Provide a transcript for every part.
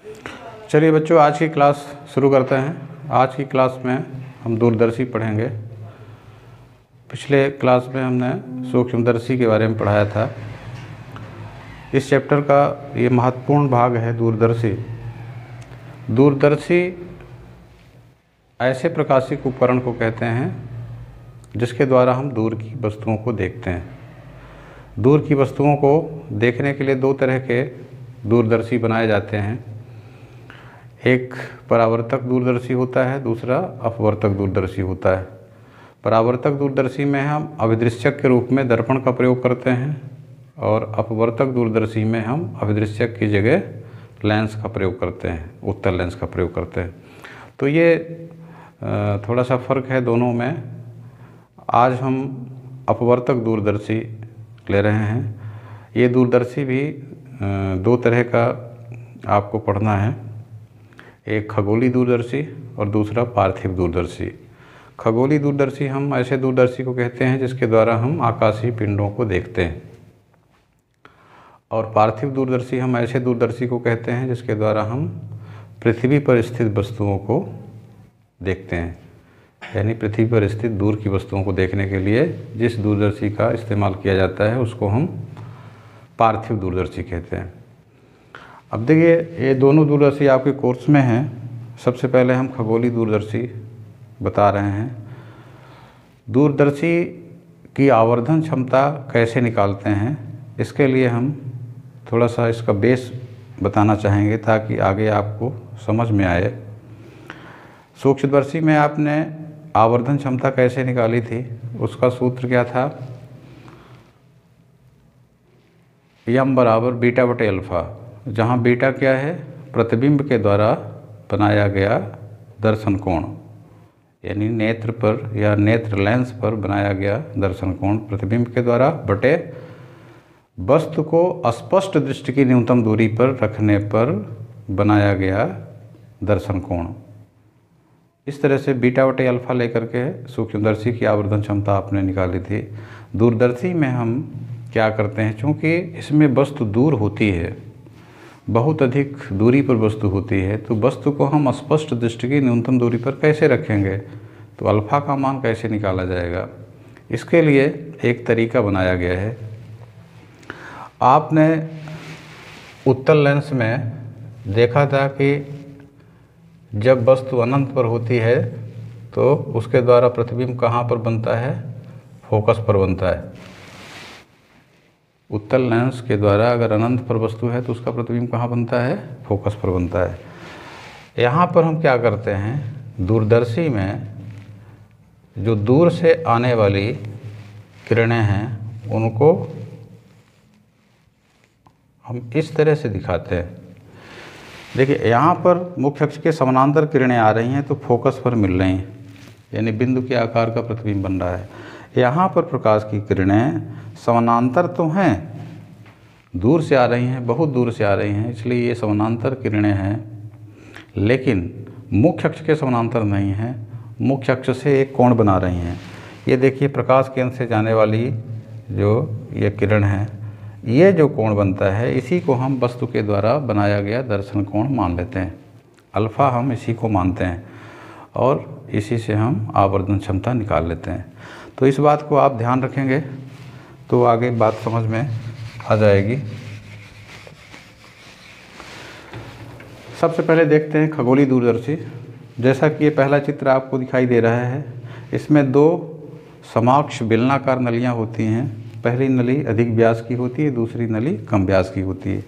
चलिए बच्चों, आज की क्लास शुरू करते हैं। आज की क्लास में हम दूरदर्शी पढ़ेंगे। पिछले क्लास में हमने सूक्ष्मदर्शी के बारे में पढ़ाया था। इस चैप्टर का ये महत्वपूर्ण भाग है दूरदर्शी। दूरदर्शी ऐसे प्रकाशिक उपकरण को कहते हैं जिसके द्वारा हम दूर की वस्तुओं को देखते हैं। दूर की वस्तुओं को देखने के लिए दो तरह के दूरदर्शी बनाए जाते हैं। एक परावर्तक दूरदर्शी होता है, दूसरा अपवर्तक दूरदर्शी होता है। परावर्तक दूरदर्शी में हम अभिदृश्यक के रूप में दर्पण का प्रयोग करते हैं और अपवर्तक दूरदर्शी में हम अभिदृश्यक की जगह लेंस का प्रयोग करते हैं, उत्तल लेंस का प्रयोग करते हैं। तो ये थोड़ा सा फ़र्क है दोनों में। आज हम अपवर्तक दूरदर्शी ले रहे हैं। ये दूरदर्शी भी दो तरह का आपको पढ़ना है, एक खगोलीय दूरदर्शी और दूसरा पार्थिव दूरदर्शी। खगोलीय दूरदर्शी हम ऐसे दूरदर्शी को कहते हैं जिसके द्वारा हम आकाशीय पिंडों को देखते हैं, और पार्थिव दूरदर्शी हम ऐसे दूरदर्शी को कहते हैं जिसके द्वारा हम पृथ्वी पर स्थित वस्तुओं को देखते हैं। यानी पृथ्वी पर स्थित दूर की वस्तुओं को देखने के लिए जिस दूरदर्शी का इस्तेमाल किया जाता है उसको हम पार्थिव दूरदर्शी कहते हैं। अब देखिए, ये दोनों दूरदर्शी आपके कोर्स में हैं। सबसे पहले हम खगोलीय दूरदर्शी बता रहे हैं। दूरदर्शी की आवर्धन क्षमता कैसे निकालते हैं, इसके लिए हम थोड़ा सा इसका बेस बताना चाहेंगे ताकि आगे आपको समझ में आए। सूक्ष्मदर्शी में आपने आवर्धन क्षमता कैसे निकाली थी, उसका सूत्र क्या था? यम बराबर बीटा बटे अल्फ़ा, जहाँ बीटा क्या है? प्रतिबिंब के द्वारा बनाया गया दर्शन कोण, यानी नेत्र पर या नेत्र लेंस पर बनाया गया दर्शन कोण प्रतिबिंब के द्वारा, बटे वस्तु को स्पष्ट दृष्टि की न्यूनतम दूरी पर रखने पर बनाया गया दर्शन कोण। इस तरह से बीटा बटे अल्फ़ा लेकर के सूक्ष्मदर्शी की आवर्धन क्षमता आपने निकाली थी। दूरदर्शी में हम क्या करते हैं, चूँकि इसमें वस्तु दूर होती है, बहुत अधिक दूरी पर वस्तु होती है, तो वस्तु को हम स्पष्ट दृष्टि की न्यूनतम दूरी पर कैसे रखेंगे, तो अल्फ़ा का मान कैसे निकाला जाएगा, इसके लिए एक तरीका बनाया गया है। आपने उत्तल लेंस में देखा था कि जब वस्तु अनंत पर होती है तो उसके द्वारा प्रतिबिंब कहाँ पर बनता है? फोकस पर बनता है। उत्तल लेंस के द्वारा अगर अनंत पर वस्तु है तो उसका प्रतिबिंब कहाँ बनता है? फोकस पर बनता है। यहाँ पर हम क्या करते हैं, दूरदर्शी में जो दूर से आने वाली किरणें हैं उनको हम इस तरह से दिखाते हैं। देखिए, यहाँ पर मुख्य अक्ष के समानांतर किरणें आ रही हैं तो फोकस पर मिल रही हैं, यानी बिंदु के आकार का प्रतिबिंब बन रहा है। यहाँ पर प्रकाश की किरणें समानांतर तो हैं, दूर से आ रही हैं, बहुत दूर से आ रही हैं, इसलिए ये समानांतर किरणें हैं, लेकिन मुख्य अक्ष के समानांतर नहीं हैं, मुख्य अक्ष से एक कोण बना रही हैं। ये देखिए, प्रकाश केंद्र से जाने वाली जो ये किरण है, ये जो कोण बनता है इसी को हम वस्तु के द्वारा बनाया गया दर्शन कोण मान लेते हैं। अल्फ़ा हम इसी को मानते हैं और इसी से हम आवर्धन क्षमता निकाल लेते हैं। तो इस बात को आप ध्यान रखेंगे तो आगे बात समझ में आ जाएगी। सबसे पहले देखते हैं खगोलीय दूरदर्शी। जैसा कि ये पहला चित्र आपको दिखाई दे रहा है, इसमें दो समाक्ष बेलनाकार नलियाँ होती हैं। पहली नली अधिक व्यास की होती है, दूसरी नली कम व्यास की होती है।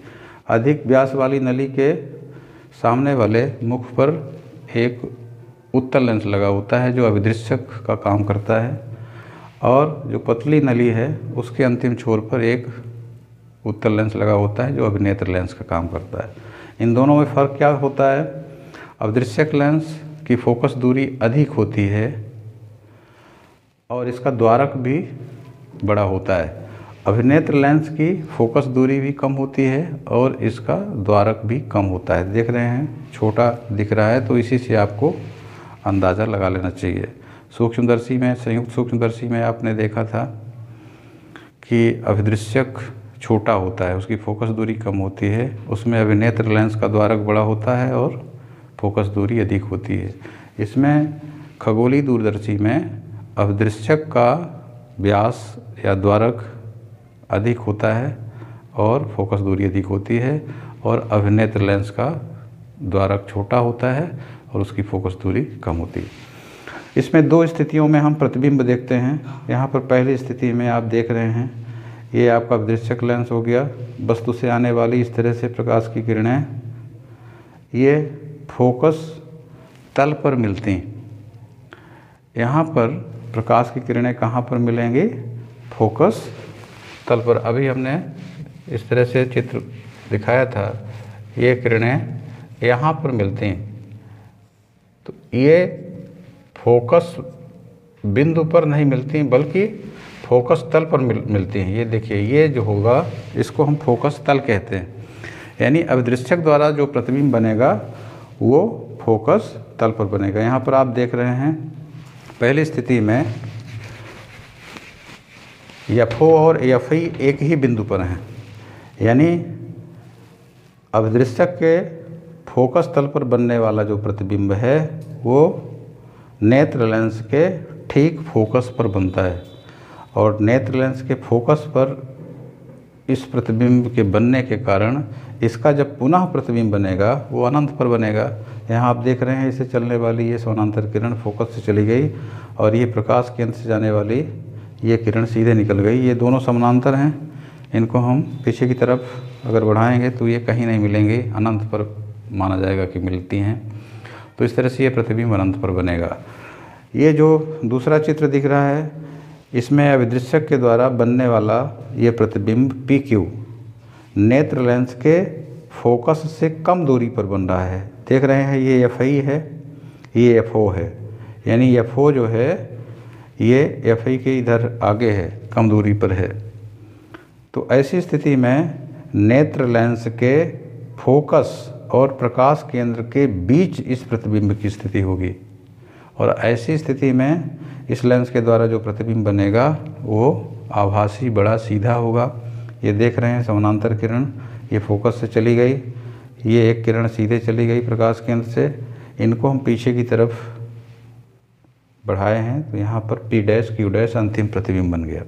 अधिक व्यास वाली नली के सामने वाले मुख पर एक उत्तल लेंस लगा होता है जो अभिदृश्यक का काम करता है, और जो पतली नली है उसके अंतिम छोर पर एक उत्तल लेंस लगा होता है जो अभिनेत्र लेंस का काम करता है। इन दोनों में फ़र्क क्या होता है? अभिदृश्यक लेंस की फोकस दूरी अधिक होती है और इसका द्वारक भी बड़ा होता है। अभिनेत्र लेंस की फोकस दूरी भी कम होती है और इसका द्वारक भी कम होता है। देख रहे हैं, छोटा दिख रहा है, तो इसी से आपको अंदाज़ा लगा लेना चाहिए। सूक्ष्मदर्शी में, संयुक्त सूक्ष्मदर्शी में आपने देखा था कि अभिदृश्यक छोटा होता है, उसकी फोकस दूरी कम होती है, उसमें अभिनेत्र लेंस का द्वारक बड़ा होता है और फोकस दूरी अधिक होती है। इसमें खगोलीय दूरदर्शी में अभिदृश्यक का व्यास या द्वारक अधिक होता है और फोकस दूरी अधिक होती है, और अभिनेत्र लेंस का द्वारक छोटा होता है और उसकी फोकस दूरी कम होती है। इसमें दो स्थितियों में हम प्रतिबिंब देखते हैं। यहाँ पर पहली स्थिति में आप देख रहे हैं, ये आपका अभिदृश्यक लेंस हो गया। वस्तु से आने वाली इस तरह से प्रकाश की किरणें ये फोकस तल पर मिलती हैं। यहाँ पर प्रकाश की किरणें कहाँ पर मिलेंगी? फोकस तल पर। अभी हमने इस तरह से चित्र दिखाया था, ये किरणें यहाँ पर मिलती हैं। तो ये फोकस बिंदु पर नहीं मिलती बल्कि फोकस तल पर मिलती हैं। ये देखिए, ये जो होगा इसको हम फोकस तल कहते हैं। यानी अभिदृश्यक द्वारा जो प्रतिबिंब बनेगा वो फोकस तल पर बनेगा। यहाँ पर आप देख रहे हैं, पहली स्थिति में एफओ और एफई एक ही बिंदु पर हैं, यानी अभिदृश्यक के फोकस तल पर बनने वाला जो प्रतिबिंब है वो नेत्र लेंस के ठीक फोकस पर बनता है, और नेत्र लेंस के फोकस पर इस प्रतिबिंब के बनने के कारण इसका जब पुनः प्रतिबिंब बनेगा वो अनंत पर बनेगा। यहाँ आप देख रहे हैं, इसे चलने वाली ये समानांतर किरण फोकस से चली गई और ये प्रकाश केंद्र से जाने वाली ये किरण सीधे निकल गई। ये दोनों समानांतर हैं, इनको हम पीछे की तरफ अगर बढ़ाएंगे तो ये कहीं नहीं मिलेंगे, अनंत पर माना जाएगा कि मिलती हैं। तो इस तरह से ये प्रतिबिंब अनंत पर बनेगा। ये जो दूसरा चित्र दिख रहा है, इसमें अभिदृश्यक के द्वारा बनने वाला ये प्रतिबिंब पी क्यू नेत्र लेंस के फोकस से कम दूरी पर बन रहा है। देख रहे हैं, ये एफ आई है, ये एफ ओ है, यानी एफ ओ जो है ये एफ आई के इधर आगे है, कम दूरी पर है। तो ऐसी स्थिति में नेत्र लेंस के फोकस और प्रकाश केंद्र के बीच इस प्रतिबिंब की स्थिति होगी, और ऐसी स्थिति में इस लेंस के द्वारा जो प्रतिबिंब बनेगा वो आभासी बड़ा सीधा होगा। ये देख रहे हैं समानांतर किरण, ये फोकस से चली गई, ये एक किरण सीधे चली गई प्रकाश केंद्र से, इनको हम पीछे की तरफ बढ़ाए हैं तो यहाँ पर पी डैश क्यू डैश अंतिम प्रतिबिंब बन गया।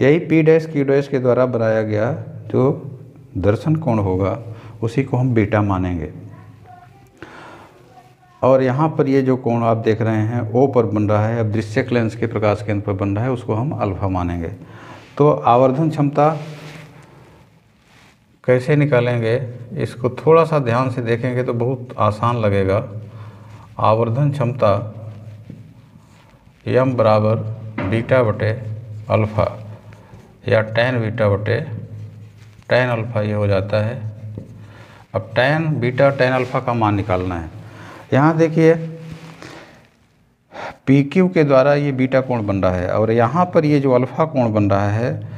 यही पी डैश क्यू डैश के द्वारा बनाया गया जो दर्शन कोण होगा उसी को हम बीटा मानेंगे, और यहाँ पर ये जो कोण आप देख रहे हैं ओ पर बन रहा है, अब दृश्यक लेंस के प्रकाश केंद्र पर बन रहा है, उसको हम अल्फा मानेंगे। तो आवर्धन क्षमता कैसे निकालेंगे, इसको थोड़ा सा ध्यान से देखेंगे तो बहुत आसान लगेगा। आवर्धन क्षमता यम बराबर बीटा बटे अल्फ़ा या टैन बीटा बटे टैन अल्फ़ा ये हो जाता है। अब टैन बीटा टैन अल्फ़ा का मान निकालना है। यहाँ देखिए, पी क्यू के द्वारा ये बीटा कोण बन रहा है और यहाँ पर ये जो अल्फ़ा कोण बन रहा है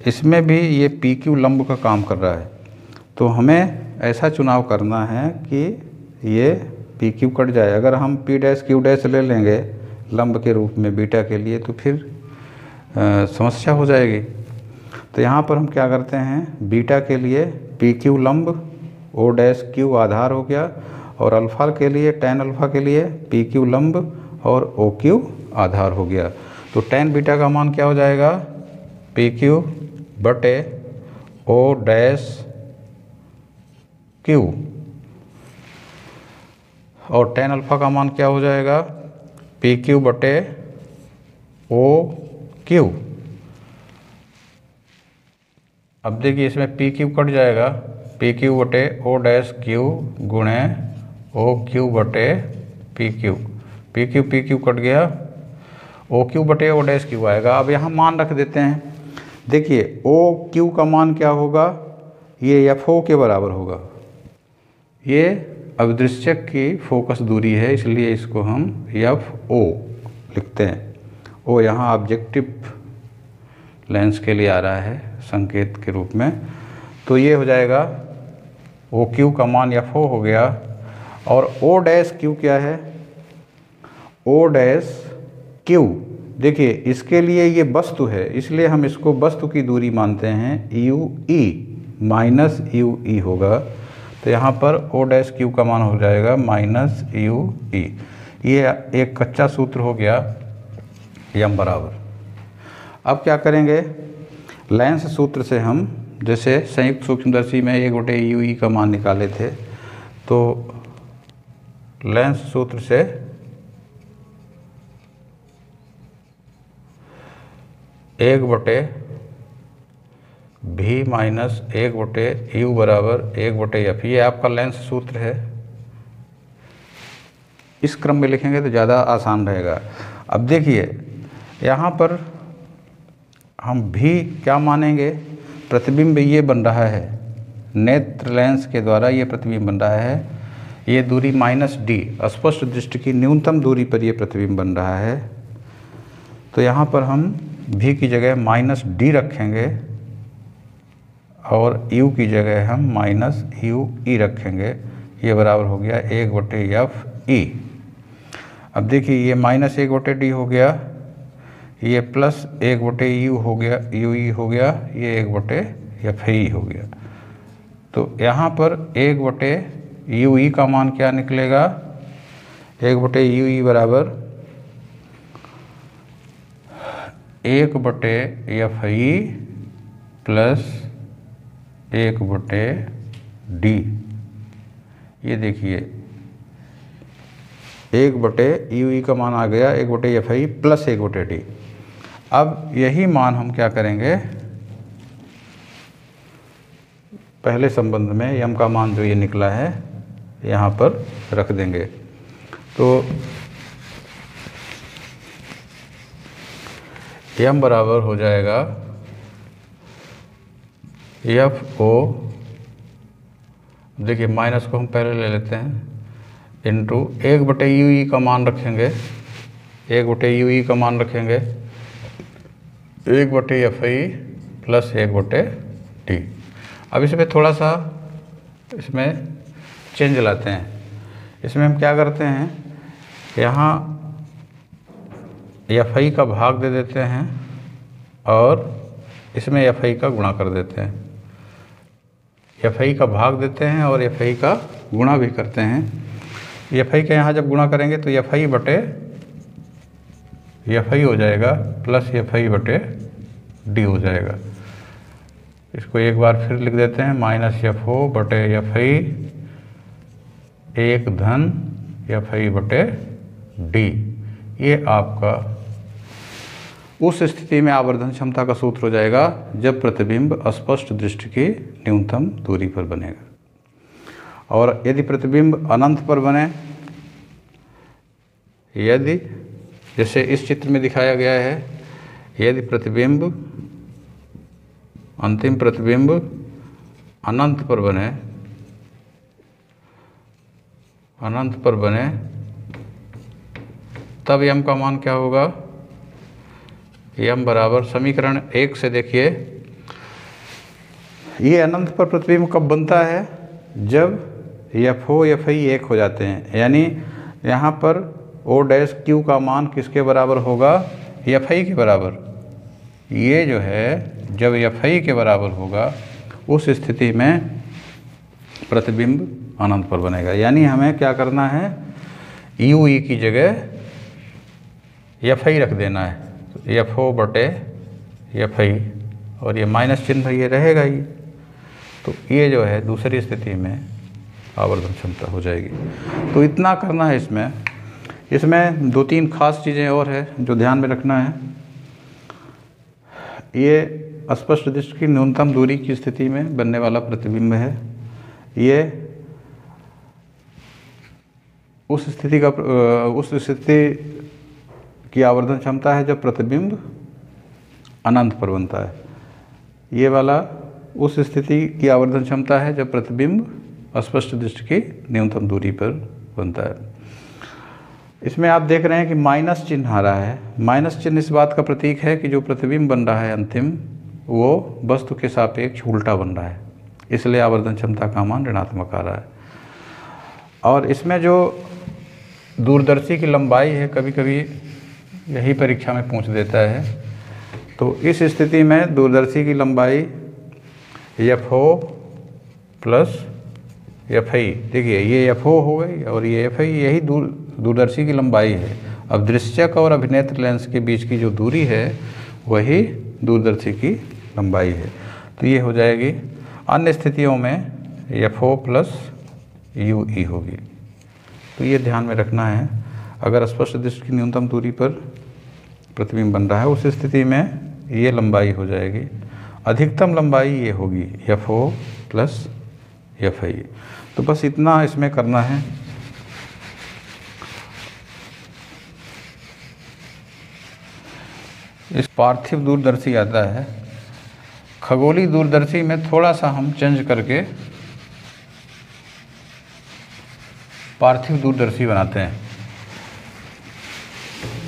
इसमें भी ये पी क्यू लंब का काम कर रहा है। तो हमें ऐसा चुनाव करना है कि ये पी क्यू कट जाए। अगर हम पी डैश क्यू डैश ले लेंगे लंब के रूप में बीटा के लिए तो फिर समस्या हो जाएगी। तो यहाँ पर हम क्या करते हैं, बीटा के लिए पी क्यू लंब, ओ डैश क्यू आधार हो गया, और अल्फ़ा के लिए टैन अल्फ़ा के लिए पी क्यू लंब और ओ क्यू आधार हो गया। तो टैन बीटा का मान क्या हो जाएगा, पी क्यू बटे ओ डैश क्यू, और टैन अल्फ़ा का मान क्या हो जाएगा, पी क्यू बटे ओ क्यू। अब देखिए इसमें पी क्यू कट जाएगा, पी क्यू बटे ओ डैश क्यू गुणे ओ क्यू बटे P Q, P Q cut गया, ओ क्यू बटे ओ डैश क्यू आएगा। अब यहाँ मान रख देते हैं। देखिए ओ क्यू का मान क्या होगा, ये एफ ओ के बराबर होगा। ये अभिदृश्यक की फोकस दूरी है, इसलिए इसको हम एफ ओ लिखते हैं। ओ यहाँ ऑब्जेक्टिव लेंस के लिए आ रहा है संकेत के रूप में। तो ये हो जाएगा ओ क्यू का मान एफ ओ हो गया, और ओ डैश क्यू क्या है, ओ डैश क्यू देखिए इसके लिए ये वस्तु है, इसलिए हम इसको वस्तु की दूरी मानते हैं। यू ई माइनस यू ई होगा, तो यहाँ पर ओ डैश क्यू का मान हो जाएगा माइनस यू ई। ये एक कच्चा सूत्र हो गया यम बराबर। अब क्या करेंगे, लेंस सूत्र से हम जैसे संयुक्त सूक्ष्मदर्शी में 1/यू ई का मान निकाले थे, तो लेंस सूत्र से एक बटे भी माइनस 1/यू बराबर 1/एफ, ये आपका लेंस सूत्र है। इस क्रम में लिखेंगे तो ज़्यादा आसान रहेगा। अब देखिए यहाँ पर हम भी क्या मानेंगे, प्रतिबिंब ये बन रहा है, नेत्र लेंस के द्वारा ये प्रतिबिंब बन रहा है। ये दूरी माइनस डी, स्पष्ट दृष्टि की न्यूनतम दूरी पर ये प्रतिबिंब बन रहा है। तो यहाँ पर हम भी की जगह माइनस डी रखेंगे और यू की जगह हम माइनस यू ई रखेंगे। ये बराबर हो गया 1/एफ ई। अब देखिए ये माइनस 1/डी हो गया, ये प्लस 1/यू हो गया, यू ई हो गया, ये 1/एफ ई हो गया। तो यहाँ पर 1/यू ई का मान क्या निकलेगा, 1/यू ई बराबर 1/एफ ई प्लस 1/डी। ये देखिए 1/यू ई का मान आ गया 1/एफ ई प्लस 1/डी। अब यही मान हम क्या करेंगे, पहले संबंध में यम का मान जो ये निकला है यहाँ पर रख देंगे। तो यम बराबर हो जाएगा एफ ओ, देखिए माइनस को हम पहले ले लेते हैं, इंटू 1/यू ई का मान रखेंगे, 1/यू ई का मान रखेंगे 1/एफ ई प्लस 1/डी। अब इसमें थोड़ा सा इसमें चेंज लाते हैं। इसमें हम क्या करते हैं, यहाँ एफ आई का भाग दे देते हैं और इसमें एफ आई का गुणा कर देते हैं। एफ आई का भाग देते हैं और एफ आई का गुणा भी करते हैं। एफ आई का यहाँ जब गुणा करेंगे तो एफ आई बटे एफ आई हो जाएगा प्लस एफ आई बटे डी हो जाएगा। इसको एक बार फिर लिख देते हैं, माइनस एफ ओ बटे एफ आई एक धन एफ आई बटे डी। ये आपका उस स्थिति में आवर्धन क्षमता का सूत्र हो जाएगा जब प्रतिबिंब स्पष्ट दृष्टि की न्यूनतम दूरी पर बनेगा। और यदि प्रतिबिंब अनंत पर बने, यदि जैसे इस चित्र में दिखाया गया है, यदि प्रतिबिंब अंतिम प्रतिबिंब अनंत पर बने, अनंत पर बने, तब यम का मान क्या होगा, यम बराबर समीकरण 1 से देखिए, ये अनंत पर प्रतिबिंब कब बनता है, जब एफ ओ एफ आई एक हो जाते हैं। यानी यहाँ पर ओ डैश क्यू का मान किसके बराबर होगा, एफ आई के बराबर। ये जो है जब एफ आई के बराबर होगा उस स्थिति में प्रतिबिंब अनंत पर बनेगा। यानी हमें क्या करना है, यू ई की जगह एफ आई रख देना है, तो एफ ओ बटे एफ आई, और ये माइनस चिन्ह ये रहेगा ही। तो ये जो है दूसरी स्थिति में आवर्धन क्षमता हो जाएगी। तो इतना करना है इसमें। इसमें 2-3 खास चीज़ें और है जो ध्यान में रखना है। ये स्पष्ट दृष्टि की न्यूनतम दूरी की स्थिति में बनने वाला प्रतिबिंब है। ये उस स्थिति की आवर्धन क्षमता है जब प्रतिबिंब अनंत पर बनता है। ये वाला उस स्थिति की आवर्धन क्षमता है जब प्रतिबिंब स्पष्ट दृष्टि की न्यूनतम दूरी पर बनता है। इसमें आप देख रहे हैं कि माइनस चिन्ह आ रहा है। माइनस चिन्ह इस बात का प्रतीक है कि जो प्रतिबिंब बन रहा है अंतिम, वो वस्तु के सापेक्ष उल्टा बन रहा है, इसलिए आवर्धन क्षमता का मान ऋणात्मक आ रहा है। और इसमें जो दूरदर्शी की लंबाई है, कभी कभी यही परीक्षा में पूछ देता है। तो इस स्थिति में दूरदर्शी की लंबाई FO प्लस FI, देखिए ये FO हो गई और ये FI, यही दूरदर्शी की लंबाई है। अब दृश्यक और अभिनेत्र लेंस के बीच की जो दूरी है वही दूरदर्शी की लंबाई है। तो ये हो जाएगी। अन्य स्थितियों में FO प्लस UE होगी। तो ये ध्यान में रखना है। अगर स्पष्ट दृष्टि की न्यूनतम दूरी पर प्रतिबिंब बन रहा है उस स्थिति में ये लंबाई हो जाएगी। अधिकतम लंबाई ये होगी FO प्लस FI। तो बस इतना इसमें करना है। इस पार्थिव दूरदर्शी आता है। खगोलीय दूरदर्शी में थोड़ा सा हम चेंज करके पार्थिव दूरदर्शी बनाते हैं।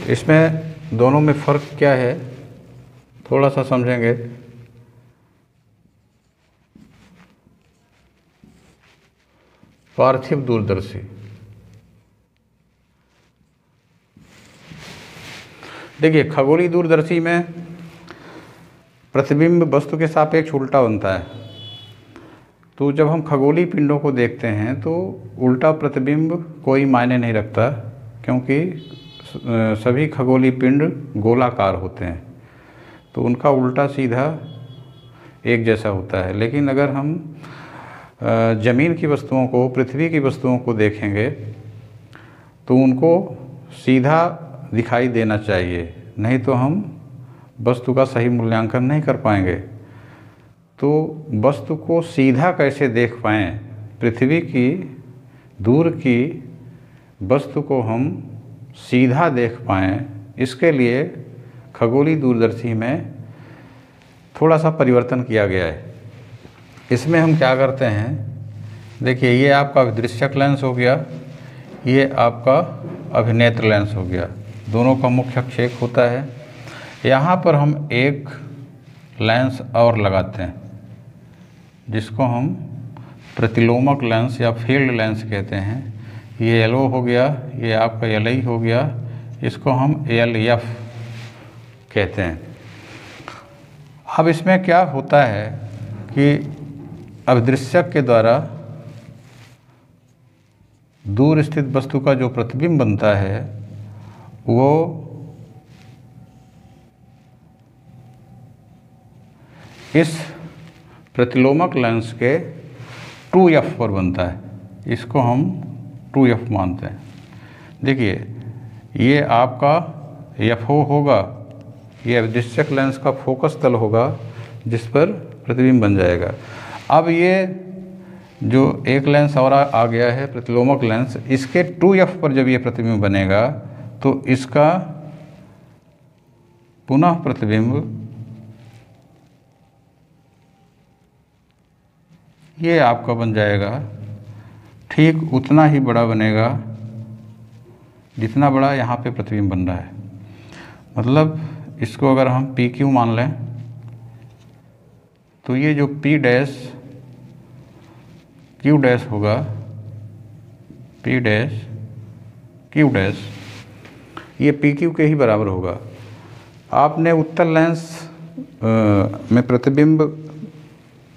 इसमें दोनों में फ़र्क क्या है थोड़ा सा समझेंगे। पार्थिव दूरदर्शी, देखिए खगोलीय दूरदर्शी में प्रतिबिंब वस्तु के सापेक्ष उल्टा बनता है। तो जब हम खगोलीय पिंडों को देखते हैं तो उल्टा प्रतिबिंब कोई मायने नहीं रखता, क्योंकि सभी खगोलीय पिंड गोलाकार होते हैं तो उनका उल्टा सीधा एक जैसा होता है। लेकिन अगर हम ज़मीन की वस्तुओं को, पृथ्वी की वस्तुओं को देखेंगे तो उनको सीधा दिखाई देना चाहिए, नहीं तो हम वस्तु का सही मूल्यांकन नहीं कर पाएंगे। तो वस्तु को सीधा कैसे देख पाएँ, पृथ्वी की दूर की वस्तु को हम सीधा देख पाएँ, इसके लिए खगोलीय दूरदर्शी में थोड़ा सा परिवर्तन किया गया है। इसमें हम क्या करते हैं, देखिए ये आपका दृश्यक लेंस हो गया, ये आपका अभिनेत्र लेंस हो गया, दोनों का मुख्य क्षेप होता है। यहाँ पर हम एक लेंस और लगाते हैं जिसको हम प्रतिलोमक लेंस या फील्ड लेंस कहते हैं। ये LO हो गया, ये आपका LI हो गया, इसको हम LF कहते हैं। अब इसमें क्या होता है कि अभिदृश्यक के द्वारा दूर स्थित वस्तु का जो प्रतिबिंब बनता है वो इस प्रतिलोमक लेंस के 2F पर बनता है। इसको हम 2F मानते हैं। देखिए ये आपका FO होगा, ये अभिदृश्यक लेंस का फोकस तल होगा जिस पर प्रतिबिंब बन जाएगा। अब ये जो एक लेंस और आ गया है प्रतिलोमक लेंस, इसके 2F पर जब ये प्रतिबिंब बनेगा तो इसका पुनः प्रतिबिंब ये आपका बन जाएगा, ठीक उतना ही बड़ा बनेगा जितना बड़ा यहाँ पे प्रतिबिंब बन रहा है। मतलब इसको अगर हम PQ मान लें तो ये जो P डैश Q डैश होगा, P डैश Q डैश, ये PQ के ही बराबर होगा। आपने उत्तल लेंस में प्रतिबिंब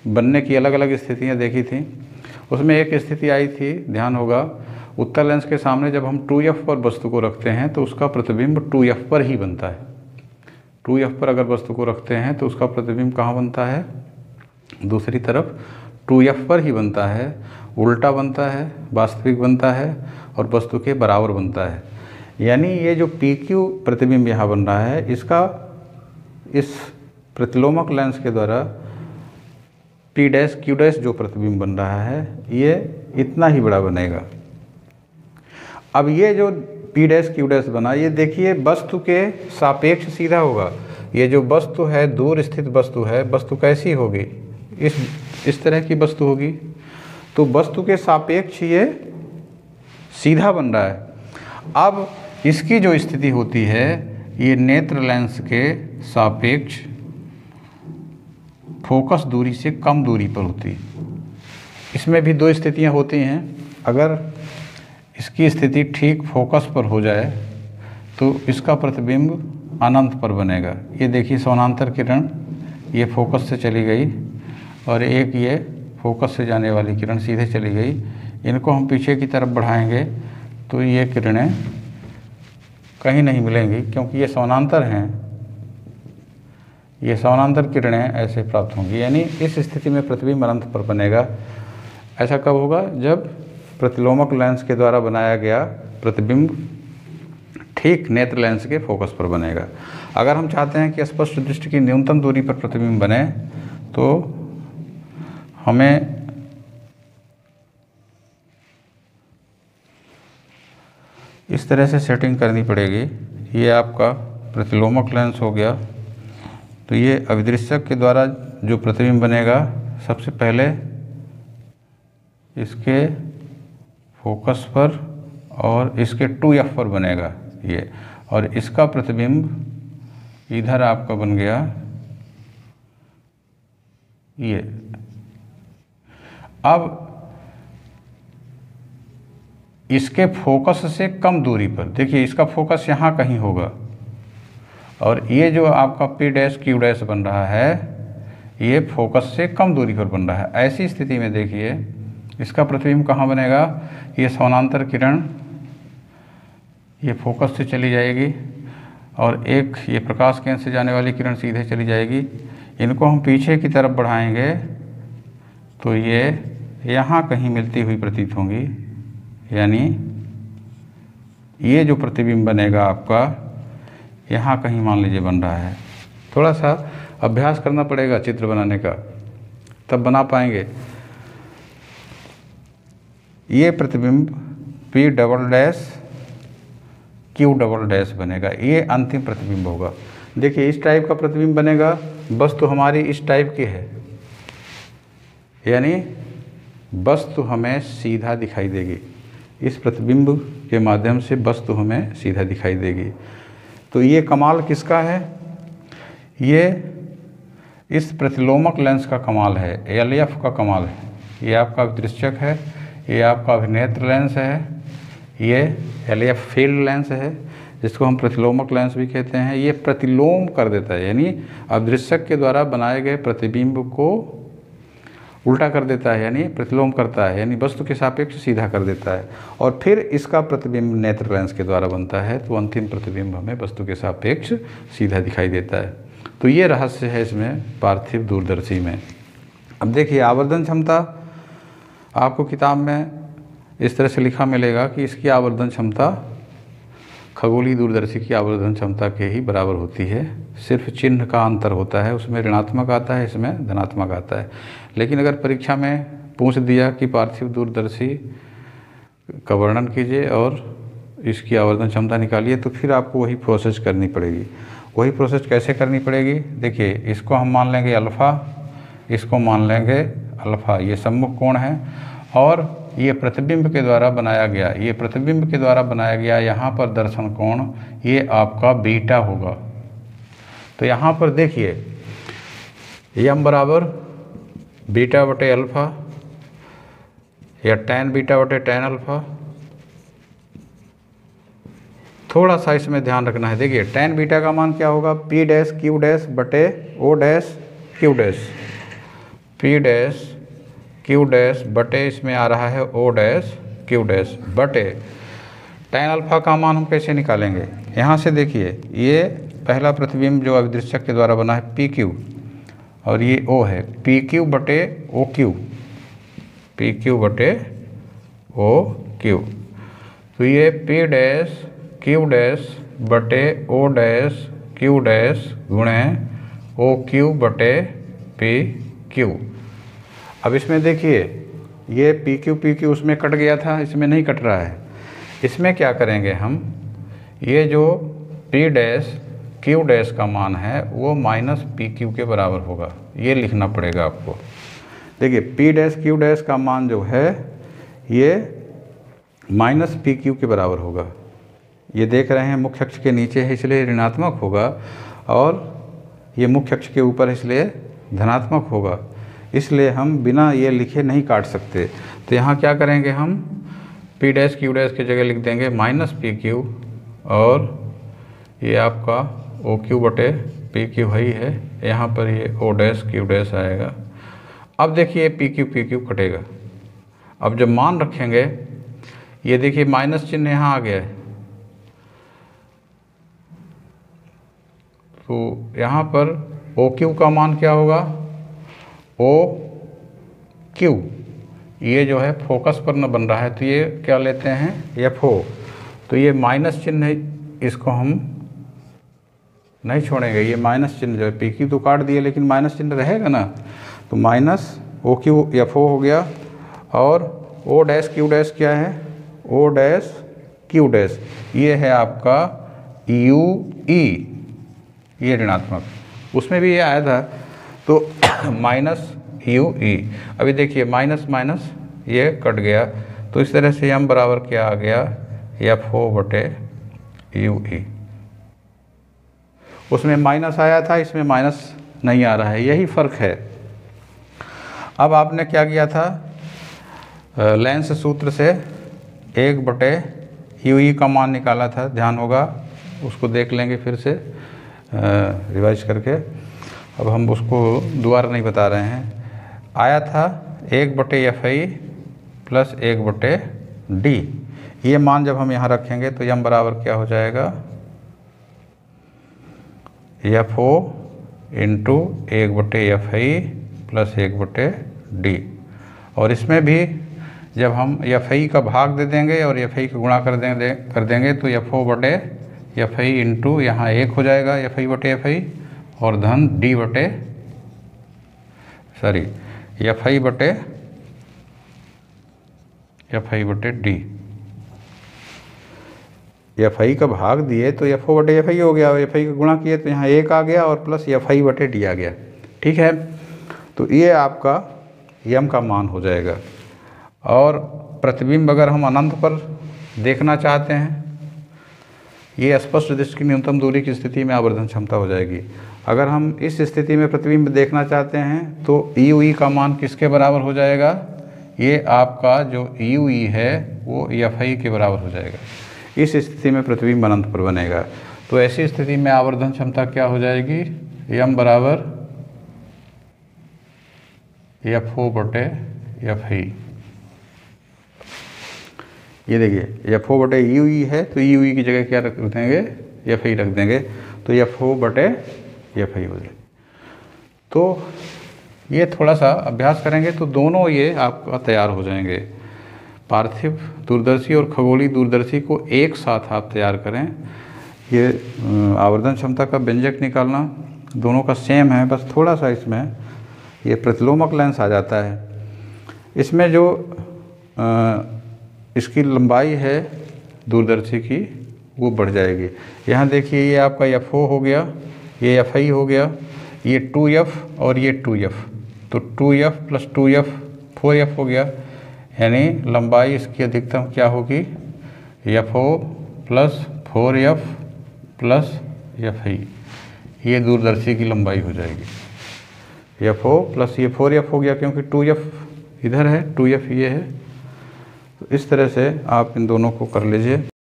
बनने की अलग अलग स्थितियाँ देखी थी। उसमें एक स्थिति आई थी, ध्यान होगा, उत्तल लेंस के सामने जब हम 2F पर वस्तु को रखते हैं तो उसका प्रतिबिंब 2F पर ही बनता है। 2F पर अगर वस्तु को रखते हैं तो उसका प्रतिबिंब कहाँ बनता है, दूसरी तरफ 2F पर ही बनता है, उल्टा बनता है, वास्तविक बनता है और वस्तु के बराबर बनता है। यानी ये जो PQ प्रतिबिंब यहाँ बन रहा है, इसका इस प्रतिलोमक लेंस के द्वारा P डैश Q डैश जो प्रतिबिंब बन रहा है ये इतना ही बड़ा बनेगा। अब ये जो P डैश Q डैश बना, ये देखिए वस्तु के सापेक्ष सीधा होगा। ये जो वस्तु है, दूर स्थित वस्तु है, वस्तु कैसी होगी, इस तरह की वस्तु होगी, तो वस्तु के सापेक्ष ये सीधा बन रहा है। अब इसकी जो स्थिति होती है ये नेत्र लेंस के सापेक्ष फोकस दूरी से कम दूरी पर होती है। इसमें भी दो स्थितियां होती हैं। अगर इसकी स्थिति ठीक फोकस पर हो जाए तो इसका प्रतिबिंब अनंत पर बनेगा। ये देखिए समानांतर किरण ये फोकस से चली गई और एक ये फोकस से जाने वाली किरण सीधे चली गई। इनको हम पीछे की तरफ बढ़ाएंगे तो ये किरणें कहीं नहीं मिलेंगी, क्योंकि ये समानांतर हैं। ये समानांतर किरणें ऐसे प्राप्त होंगी, यानी इस स्थिति में प्रतिबिंब अनंत पर बनेगा। ऐसा कब होगा? जब प्रतिलोमक लेंस के द्वारा बनाया गया प्रतिबिंब ठीक नेत्र लेंस के फोकस पर बनेगा। अगर हम चाहते हैं कि स्पष्ट दृष्टि की न्यूनतम दूरी पर प्रतिबिंब बने तो हमें इस तरह से सेटिंग करनी पड़ेगी। ये आपका प्रतिलोमक लेंस हो गया। तो ये अभिदृश्यक के द्वारा जो प्रतिबिंब बनेगा, सबसे पहले इसके फोकस पर और इसके 2f पर बनेगा ये, और इसका प्रतिबिंब इधर आपका बन गया ये। अब इसके फोकस से कम दूरी पर देखिए, इसका फोकस यहाँ कहीं होगा और ये जो आपका P डैश Q डैश बन रहा है ये फोकस से कम दूरी पर बन रहा है। ऐसी स्थिति में देखिए इसका प्रतिबिंब कहाँ बनेगा? ये समानांतर किरण ये फोकस से चली जाएगी और एक ये प्रकाश केंद्र से जाने वाली किरण सीधे चली जाएगी। इनको हम पीछे की तरफ बढ़ाएंगे तो ये यहाँ कहीं मिलती हुई प्रतीत होंगी, यानी ये जो प्रतिबिंब बनेगा आपका यहाँ कहीं मान लीजिए बन रहा है। थोड़ा सा अभ्यास करना पड़ेगा चित्र बनाने का, तब बना पाएंगे। ये प्रतिबिंब P double dash Q double dash बनेगा, ये अंतिम प्रतिबिंब होगा। देखिए इस टाइप का प्रतिबिंब बनेगा। वस्तु हमारी इस टाइप की है, यानी वस्तु हमें सीधा दिखाई देगी। इस प्रतिबिंब के माध्यम से वस्तु हमें सीधा दिखाई देगी। तो ये कमाल किसका है? ये इस प्रतिलोमक लेंस का कमाल है, LF का कमाल है। ये आपका अभिदृश्यक है, ये आपका अभिनेत्र लेंस है, ये LF फील्ड लेंस है जिसको हम प्रतिलोमक लेंस भी कहते हैं। ये प्रतिलोम कर देता है, यानी अभिदृश्यक के द्वारा बनाए गए प्रतिबिंब को उल्टा कर देता है, यानी प्रतिलोम करता है, यानी वस्तु के सापेक्ष सीधा कर देता है। और फिर इसका प्रतिबिंब नेत्र लेंस के द्वारा बनता है, तो अंतिम प्रतिबिंब हमें वस्तु के सापेक्ष सीधा दिखाई देता है। तो ये रहस्य है इसमें पार्थिव दूरदर्शी में। अब देखिए आवर्धन क्षमता आपको किताब में इस तरह से लिखा मिलेगा कि इसकी आवर्धन क्षमता खगोलीय दूरदर्शी की आवर्धन क्षमता के ही बराबर होती है। सिर्फ चिन्ह का अंतर होता है, उसमें ऋणात्मक आता है, इसमें धनात्मक आता है। लेकिन अगर परीक्षा में पूछ दिया कि पार्थिव दूरदर्शी का वर्णन कीजिए और इसकी आवर्धन क्षमता निकालिए, तो फिर आपको वही प्रोसेस करनी पड़ेगी। वही प्रोसेस कैसे करनी पड़ेगी? देखिए इसको हम मान लेंगे अल्फ़ा, इसको मान लेंगे अल्फ़ा, ये सम्मुख कोण है। और ये प्रतिबिंब के द्वारा बनाया गया, ये प्रतिबिंब के द्वारा बनाया गया यहाँ पर दर्शन कोण ये आपका बीटा होगा। तो यहाँ पर देखिए यम बराबर बीटा बटे अल्फ़ा या tan बीटा बटे tan अल्फ़ा। थोड़ा सा इसमें ध्यान रखना है। देखिए tan बीटा का मान क्या होगा? P डैश Q डैश बटे O dash Q dash, P dash Q dash बटे इसमें आ रहा है O डैश Q डैश बटे tan अल्फ़ा का मान हम कैसे निकालेंगे? यहाँ से देखिए ये पहला प्रतिबिंब जो अभिदृश्यक के द्वारा बना है PQ और ये O है, PQ बटे OQ, PQ बटे OQ। तो ये P डैश Q डैश बटे O डैश Q डैश गुणे OQ बटे PQ। अब इसमें देखिए ये PQ उसमें कट गया था, इसमें नहीं कट रहा है। इसमें क्या करेंगे हम? ये जो P डैश Q डैश का मान है वो माइनस PQ के बराबर होगा, ये लिखना पड़ेगा आपको। देखिए P डैश Q डैश का मान जो है ये माइनस PQ के बराबर होगा। ये देख रहे हैं मुख्य अक्ष के नीचे है इसलिए ऋणात्मक होगा और ये मुख्य अक्ष के ऊपर इसलिए धनात्मक होगा। इसलिए हम बिना ये लिखे नहीं काट सकते। तो यहाँ क्या करेंगे हम? P डैश Q डैश की जगह लिख देंगे माइनस PQ और ये आपका ओ क्यू बटे पी क्यू ही है, यहाँ पर ये ओ डैश क्यू डैश आएगा। अब देखिए पी क्यू कटेगा। अब जब मान रखेंगे, ये देखिए माइनस चिन्ह यहाँ आ गया है, तो यहाँ पर ओ क्यू का मान क्या होगा, ओ क्यू, ये जो है फोकस पर न बन रहा है तो ये क्या लेते हैं, एफ ओ। तो ये माइनस चिन्ह है, इसको हम नहीं छोड़ेंगे। ये माइनस चिन्ह जो है, पी क्यू तो काट दिए लेकिन माइनस चिन्ह रहेगा ना, तो minus O Q F O हो गया। और ओ डैश क्यू डैश क्या है, ओ डैश क्यू डैश, ये है आपका यू ई, ये ऋणात्मक, उसमें भी ये आया था तो माइनस यू ई। अभी देखिए माइनस माइनस ये कट गया, तो इस तरह से m बराबर क्या आ गया, एफ ओ बटे यू ई। उसमें माइनस आया था, इसमें माइनस नहीं आ रहा है, यही फ़र्क है। अब आपने क्या किया था, लेंस सूत्र से 1 बटे यू ई का मान निकाला था, ध्यान होगा, उसको देख लेंगे फिर से रिवाइज करके। अब हम उसको दोबारा नहीं बता रहे हैं। आया था 1 बटे एफ आई प्लस 1 बटे डी। ये मान जब हम यहाँ रखेंगे तो यम बराबर क्या हो जाएगा, एफ ओ इंटू 1 बटे एफ आई प्लस 1 बटे डी। और इसमें भी जब हम एफ आई का भाग दे देंगे और एफ आई का गुणा कर देंगे तो एफ ओ बटे एफ आई इंटू यहाँ 1 हो जाएगा, एफ आई बटे एफ आई, और धन डी बटे सॉरी एफ आई बटे डी। एफ आई का भाग दिए तो एफ ओ बटे एफ आई हो गया, और एफ आई का गुणा किए तो यहाँ 1 आ गया और प्लस एफ आई बटे डी आ गया। ठीक है, तो ये आपका यम का मान हो जाएगा। और प्रतिबिंब अगर हम अनंत पर देखना चाहते हैं, ये स्पष्ट दृष्टि की न्यूनतम दूरी की स्थिति में आवर्धन क्षमता हो जाएगी। अगर हम इस स्थिति में प्रतिबिंब देखना चाहते हैं तो यू ई का मान किसके बराबर हो जाएगा, ये आपका जो यू ई है वो एफ आई के बराबर हो जाएगा। इस स्थिति में प्रतिबिंब अनंत पर बनेगा। तो ऐसी स्थिति में आवर्धन क्षमता क्या हो जाएगी, यम बराबर एफ ओ बटे एफ आई। ये देखिए एफ ओ बटे यू ई है तो यू ई की जगह क्या रख देंगे, एफ आई रख देंगे, तो एफ ओ बटे एफ आई हो जाएगी। तो ये थोड़ा सा अभ्यास करेंगे तो दोनों ये आपका तैयार हो जाएंगे। पार्थिव दूरदर्शी और खगोलीय दूरदर्शी को एक साथ आप तैयार करें। ये आवर्धन क्षमता का व्यंजक निकालना दोनों का सेम है, बस थोड़ा सा इसमें ये प्रतिलोमक लेंस आ जाता है। इसमें जो इसकी लंबाई है दूरदर्शी की वो बढ़ जाएगी। यहाँ देखिए ये आपका एफ ओ हो गया, ये एफ आई हो गया, ये 2F और ये 2F, तो 2F प्लस 2F 4F हो गया। यानी लंबाई इसकी अधिकतम क्या होगी, F O plus 4F plus F I, ये दूरदर्शी की लंबाई हो जाएगी। एफ ओ प्लस ये 4F हो गया क्योंकि 2F इधर है, 2F ये है। तो इस तरह से आप इन दोनों को कर लीजिए।